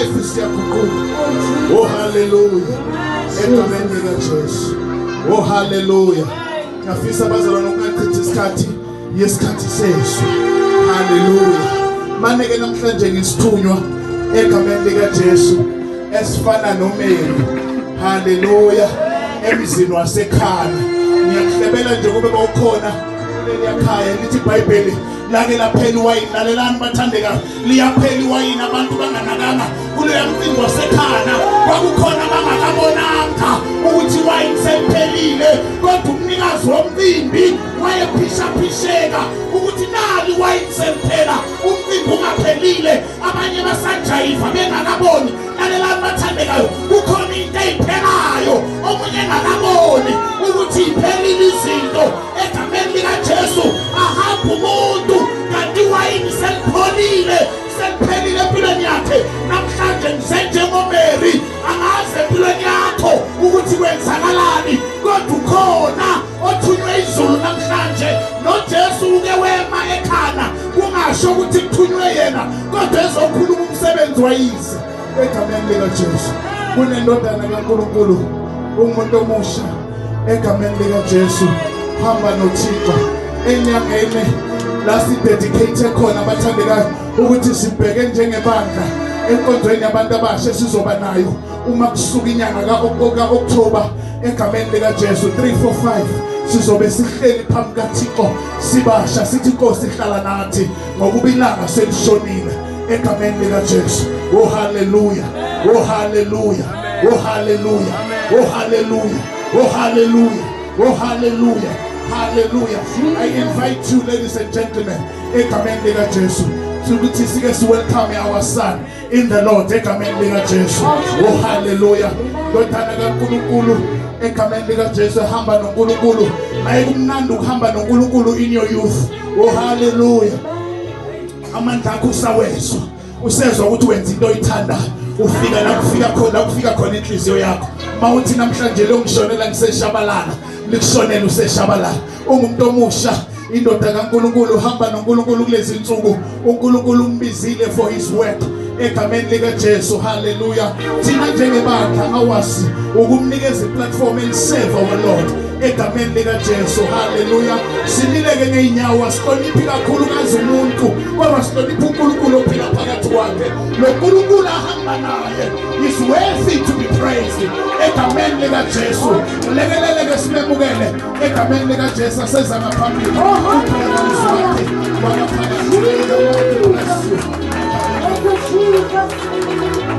life siyaguquka. Oh hallelujah. Egameni likaJesu. Oh hallelujah. Ngafisa bazalwane ukungachitha isikhathi yesikhathi sesu. Hallelujah. Maneke namhlanje ngisithunywa egameni likaJesu esifana noMary. Hallelujah. Emzini wasekhaya. Ngiyakuhlebela nje kube bawukhona kuleli yakhaya lithi iBhayibheli lake laphela iwayini. Lalelani bathandeka, liyaphela iwayini abantu banganakanga kuleya mcimbi wasekhaya. Kwakukhona bangakabonanga ukuthi iwayini seliphelile, kodwa umnikazi womcimbi wayephishaphisheka ukuthi nali iwayini seliphela, umcimbi ungaphelile. Abanye basajayiva bengakaboni. Lalelani bathandekayo, kukhona into eyiphelayo omunye engakaboni ukuthi iphelile izinto. Egameni likaJesu ahamba umuntu kanti iwayini selipholile, seliphelile empilweni yakhe. Namhlanje ngisenjengoMary, angazi empilweni yakho ukuthi kwenzakalani, kodwa ukhona othunywe izulu namhlanje. NoJesu uke wema ekhana, kungasho ukuthi kuthunywe yena, kodwa ezokhuluma umsebenzi wayise. Egameni likaJesu kunendodana kaNkulunkulu, umuntu omusha. Egameni likaJesu hamba noThixo enyangeni la sidedicate khona abathandekayo ukuthi sibheke njengebandla enkonzweni yabantu abasha sizoba nayo uma kusuka inyanga kaOctober. Egameni likaJesu 345 sizobe sihleli phambi kaThixo sibasha sithi Nkosi hlala nathi ngoba ilanga selishonile. Egameni likaJesu. Oh hallelujah. Oh hallelujah. Oh hallelujah. Oh hallelujah. Oh hallelujah. Oh hallelujah. Hallelujah. I invite you, ladies and gentlemen, egameni likaJesu, ukuthi sike welcome our son in the Lord. Egameni likaJesu. Oh hallelujah. Ndodana kaNkulunkulu, egameni likaJesu hamba noNkulunkulu. Ayikumnandi ukuhamba noNkulunkulu in your youth. Oh hallelujah. Amandla akho usawezwa, usezwa ukuthi wenza into oyithandayo. Ufika la kufika khona, kufika khona inhliziyo yakho. Mawuthi namhlanje lo ngishonela ngiseshabalala, likushonela useshabalala. Ungumuntu omusha, indoda kaNkulunkulu, hamba noNkulunkulu kulezi insuku. uNkulunkulu umbizile for his work. Egameni likaJesu. Hallelujah. Thina njengebandla awasi ukumnikeza iplatform eliseva our Lord. Egameni likaJesu. Hallelujah. Sinileke ngeinyawo, asihloniphi kakhulukazi umuntu, kodwa sihlonipha uNkulunkulu ophila phakathi kwakhe. Lo Nkulunkulu ahamba naye is worthy to be praised. Egameni likaJesu. Lekeleleke simemukele. Egameni likaJesu aseza ngaphambili. Bless you.